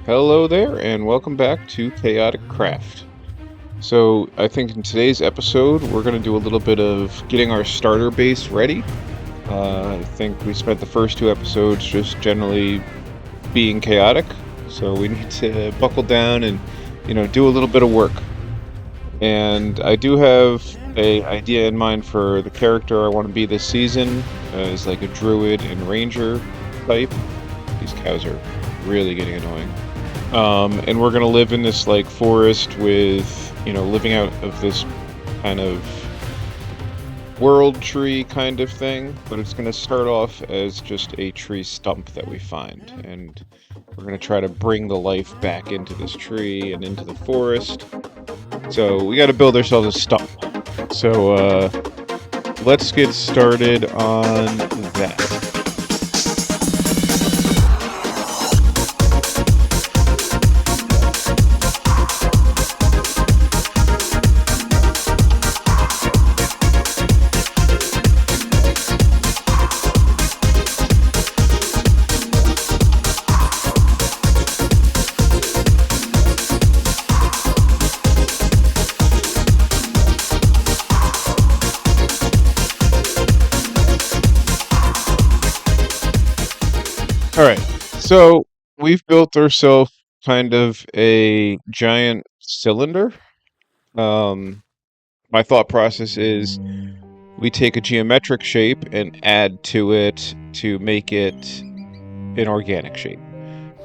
Hello there, and welcome back to Chaotic Craft. So, I think in today's episode, we're going to do a little bit of getting our starter base ready. I think we spent the first two episodes just generally being chaotic, so we need to buckle down and, do a little bit of work. And I do have a idea in mind for the character I want to be this season, as like a druid and ranger type. These cows are really getting annoying. And we're gonna live in this like forest with, living out of this kind of world tree kind of thing, but it's gonna start off as just a tree stump that we find, and we're gonna try to bring the life back into this tree and into the forest. So we gotta build ourselves a stump. So let's get started on that. Alright, so we've built ourselves kind of a giant cylinder. My thought process is we take a geometric shape and add to it to make it an organic shape.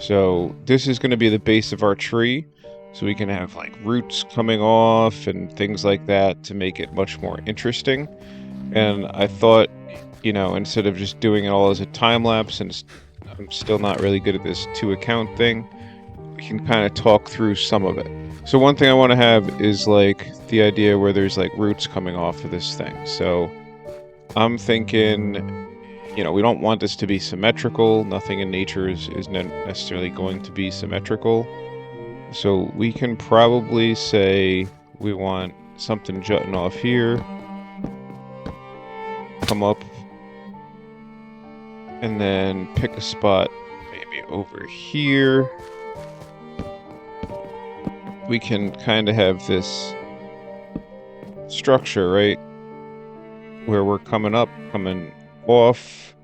So this is going to be the base of our tree, so we can have like roots coming off and things like that to make it much more interesting. And I thought, instead of just doing it all as a time lapse, and I'm still not really good at this 2 account thing, we can kind of talk through some of it. So one thing I want to have is like the idea where there's like roots coming off of this thing. So I'm thinking, we don't want this to be symmetrical. Nothing in nature is necessarily going to be symmetrical. So we can probably say we want something jutting off here, come up, and then pick a spot maybe over here. We can kind of have this structure, right? Where we're coming up, coming off,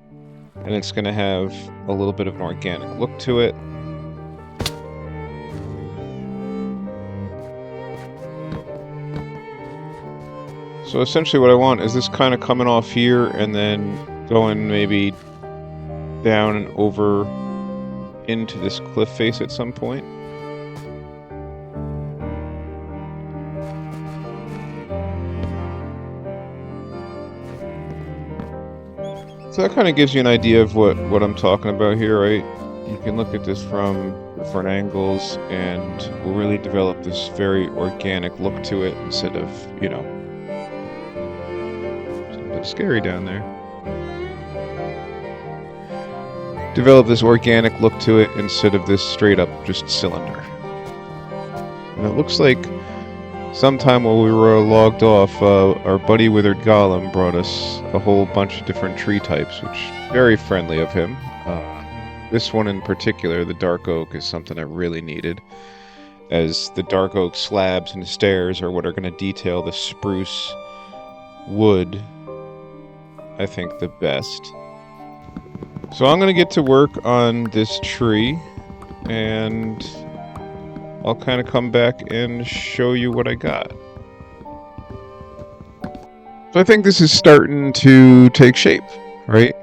and it's going to have a little bit of an organic look to it. So essentially what I want is this kind of coming off here and then going maybe down and over into this cliff face at some point. So that kind of gives you an idea of what I'm talking about here, right? You can look at this from different angles and we'll really develop this very organic look to it instead of, something scary down there. Develop this organic look to it instead of this straight up just cylinder. And it looks like sometime while we were logged off, our buddy Withered Golem brought us a whole bunch of different tree types, which is very friendly of him. This one in particular, the dark oak, is something I really needed, as the dark oak slabs and stairs are what are going to detail the spruce wood, I think, the best. So I'm going to get to work on this tree, and I'll kind of come back and show you what I got. So I think this is starting to take shape, right?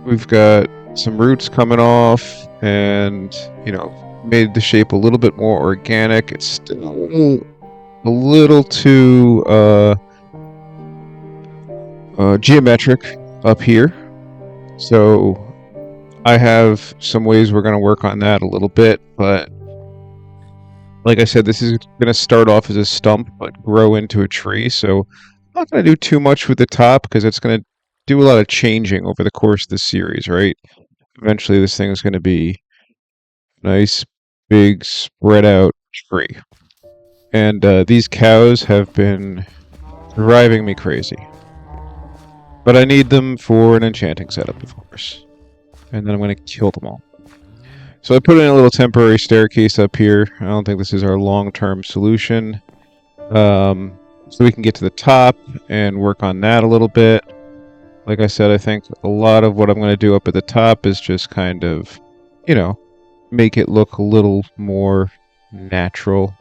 We've got some roots coming off and, made the shape a little bit more organic. It's still a little too geometric up here. So I have some ways we're going to work on that a little bit, but like I said, this is going to start off as a stump, but grow into a tree. So I'm not going to do too much with the top because it's going to do a lot of changing over the course of the series, right? Eventually this thing is going to be a nice, big, spread out tree. And these cows have been driving me crazy. But I need them for an enchanting setup, of course. And then I'm going to kill them all. So I put in a little temporary staircase up here. I don't think this is our long-term solution. So we can get to the top and work on that a little bit. Like I said, I think a lot of what I'm going to do up at the top is just kind of, you know, make it look a little more natural.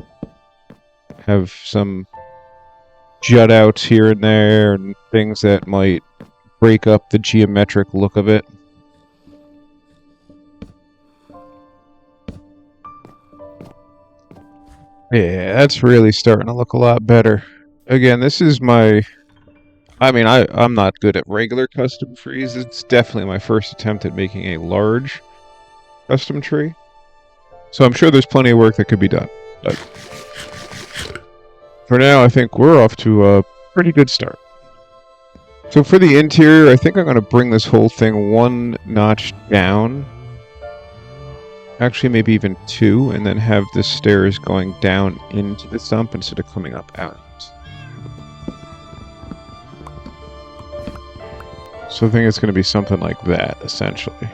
Have some jut outs here and there and things that might break up the geometric look of it. Yeah, that's really starting to look a lot better. Again, this is my... I mean, I'm not good at regular custom trees. It's definitely my first attempt at making a large custom tree. So I'm sure there's plenty of work that could be done. But for now, I think we're off to a pretty good start. So for the interior, I think I'm going to bring this whole thing one notch down. Actually, maybe even two, and then have the stairs going down into the stump instead of coming up out. So I think it's going to be something like that, essentially.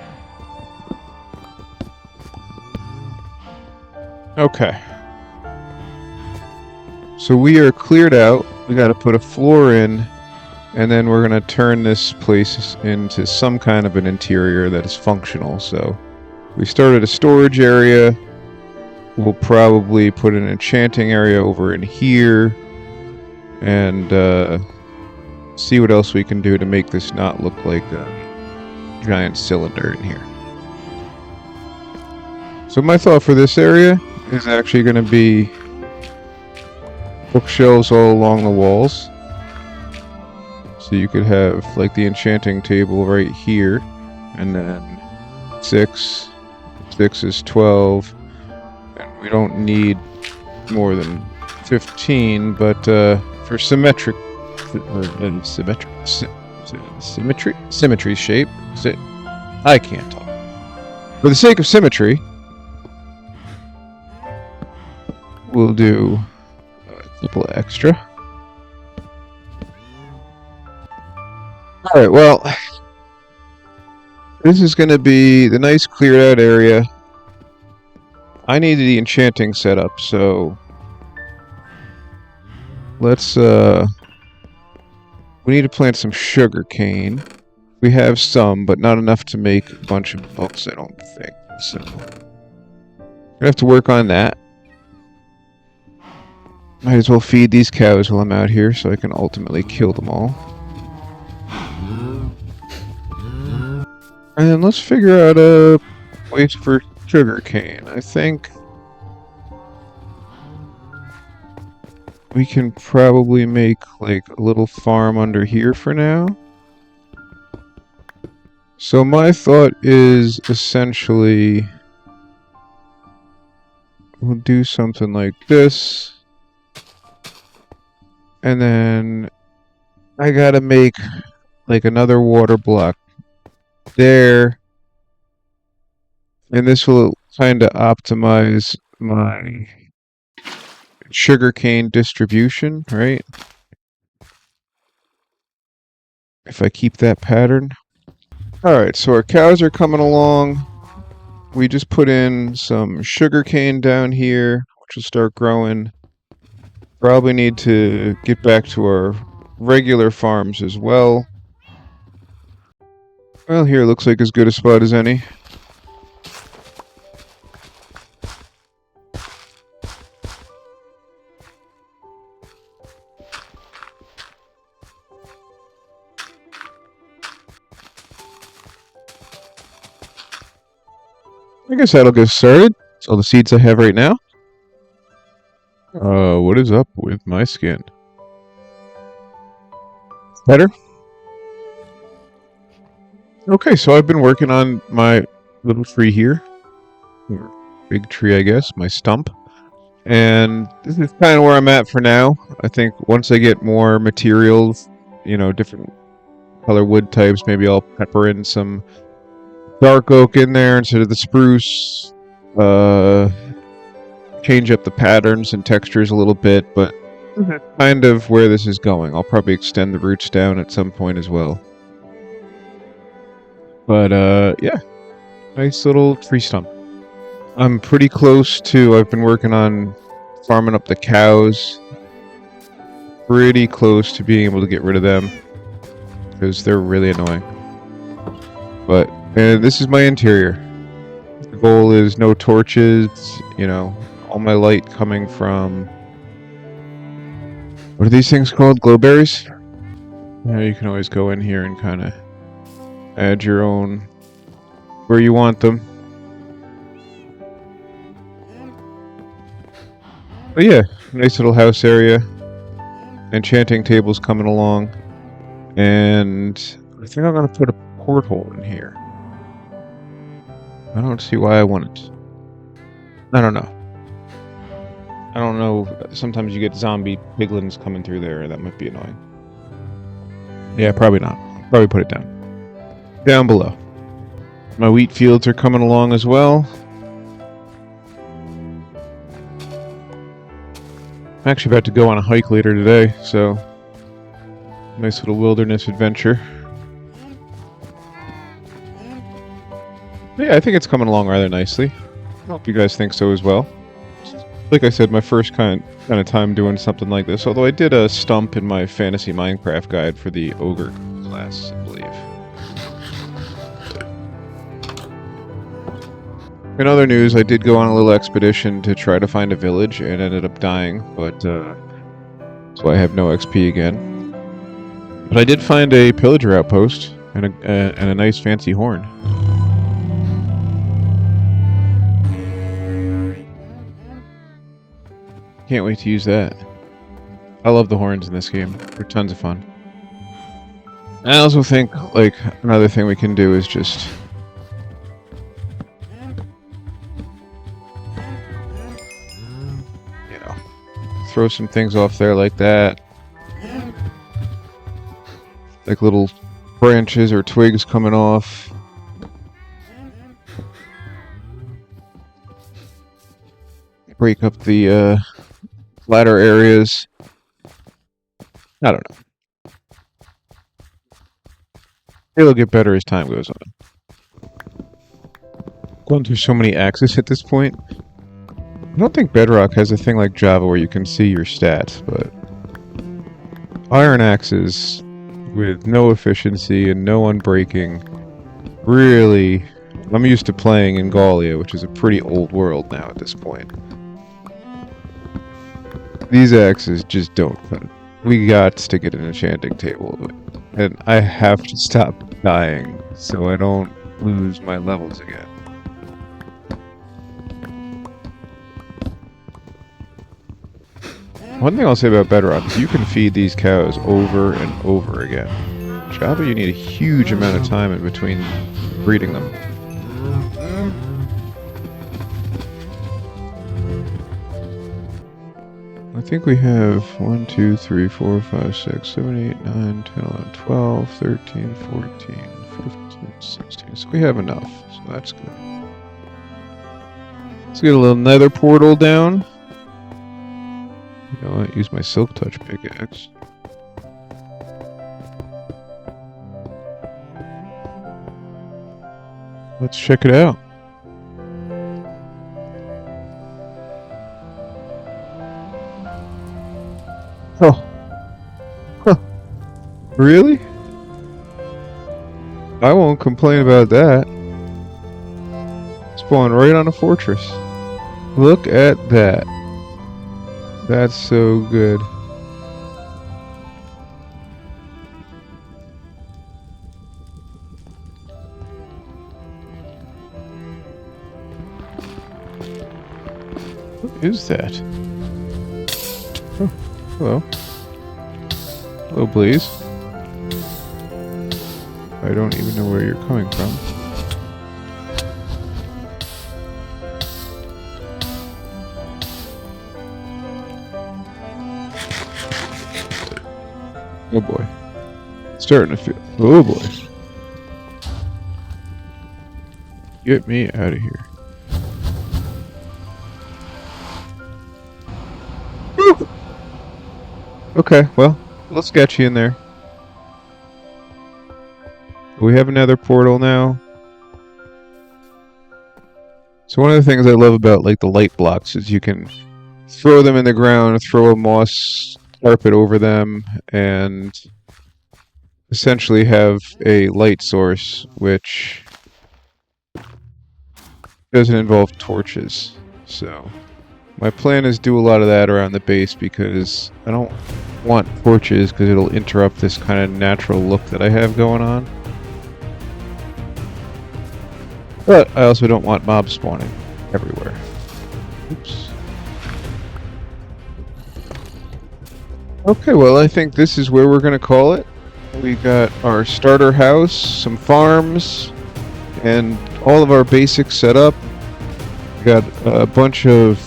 Okay. So we are cleared out. We got to put a floor in, and then we're going to turn this place into some kind of an interior that is functional. So we started a storage area. We'll probably put an enchanting area over in here, and see what else we can do to make this not look like a giant cylinder in here. So my thought for this area is actually going to be bookshelves all along the walls. So you could have like the enchanting table right here, and then 6 is 12, and we don't need more than 15, but for symmetry shape, I can't talk. For the sake of symmetry, we'll do a couple extra. Alright, well, this is going to be the nice cleared out area. I need the enchanting setup, so let's we need to plant some sugar cane. We have some, but not enough to make a bunch of books, I don't think. So we have to work on that. Might as well feed these cows while I'm out here so I can ultimately kill them all. And then let's figure out a place for sugar cane. I think we can probably make like a little farm under here for now. So my thought is essentially we'll do something like this. And then I gotta make like another water block there. And this will kind of optimize my sugarcane distribution, right? If I keep that pattern. Alright, so our cows are coming along. We just put in some sugarcane down here, which will start growing. Probably need to get back to our regular farms as well. Well, here looks like as good a spot as any. I guess that'll get started. That's all the seeds I have right now. What is up with my skin? Better? Okay, so I've been working on my little tree here. Or big tree, I guess. My stump. And this is kind of where I'm at for now. I think once I get more materials, you know, different color wood types, maybe I'll pepper in some dark oak in there instead of the spruce. Change up the patterns and textures a little bit, but kind of where this is going. I'll probably extend the roots down at some point as well. But yeah, nice little tree stump. I'm pretty close to. I've been working on farming up the cows. Pretty close to being able to get rid of them because they're really annoying. But this is my interior. The goal is no torches. You know, all my light coming from. What are these things called? Glowberries? Yeah, you can always go in here and kind of add your own where you want them. But yeah, nice little house area. Enchanting table's coming along. And I think I'm going to put a porthole in here. I don't see why I wouldn't. I don't know. I don't know. Sometimes you get zombie piglins coming through there. That might be annoying. Yeah, probably not. Probably put it down. Down below. My wheat fields are coming along as well. I'm actually about to go on a hike later today, so nice little wilderness adventure. Yeah, I think it's coming along rather nicely. I hope you guys think so as well. Like I said, my first kind of time doing something like this, although I did a stump in my fantasy Minecraft guide for the ogre class, I believe. In other news, I did go on a little expedition to try to find a village and ended up dying, but so I have no XP again. But I did find a pillager outpost and a nice fancy horn. Can't wait to use that. I love the horns in this game. They're tons of fun. I also think, like, another thing we can do is just... you know, throw some things off there like that. Like little branches or twigs coming off. Break up the, flatter areas. I don't know. It'll get better as time goes on. Going through so many axes at this point. I don't think Bedrock has a thing like Java where you can see your stats, but iron axes with no efficiency and no unbreaking really... I'm used to playing in Gallia, which is a pretty old world now at this point. These axes just don't cut it. We got to get an enchanting table, and I have to stop dying so I don't lose my levels again. One thing I'll say about Bedrock is you can feed these cows over and over again. Java, you need a huge amount of time in between breeding them. I think we have 1, 2, 3, 4, 5, 6, 7, 8, 9, 10, 11, 12, 13, 14, 15, 16. So we have enough, so that's good. Let's get a little nether portal down. You know what? Use my silk touch pickaxe. Let's check it out. Oh. Huh. Really? I won't complain about that. Spawn right on a fortress. Look at that. That's so good. What is that? Oh, hello. Hello, Blaze. I don't even know where you're coming from. Oh boy. Starting to feel... Oh boy. Get me out of here. Woo! Okay, well, a little sketchy in there. We have another portal now. So one of the things I love about like the light blocks is you can throw them in the ground, throw a moss carpet over them, and essentially have a light source which doesn't involve torches. So my plan is do a lot of that around the base because I don't want torches because it'll interrupt this kind of natural look that I have going on. But I also don't want mobs spawning everywhere. Oops. Okay, well I think this is where we're going to call it. We got our starter house, some farms, and all of our basics set up. We got a bunch of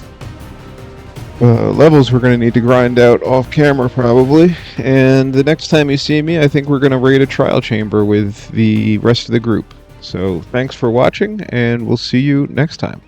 levels we're going to need to grind out off camera probably. And the next time you see me, I think we're going to raid a trial chamber with the rest of the group. So thanks for watching, and we'll see you next time.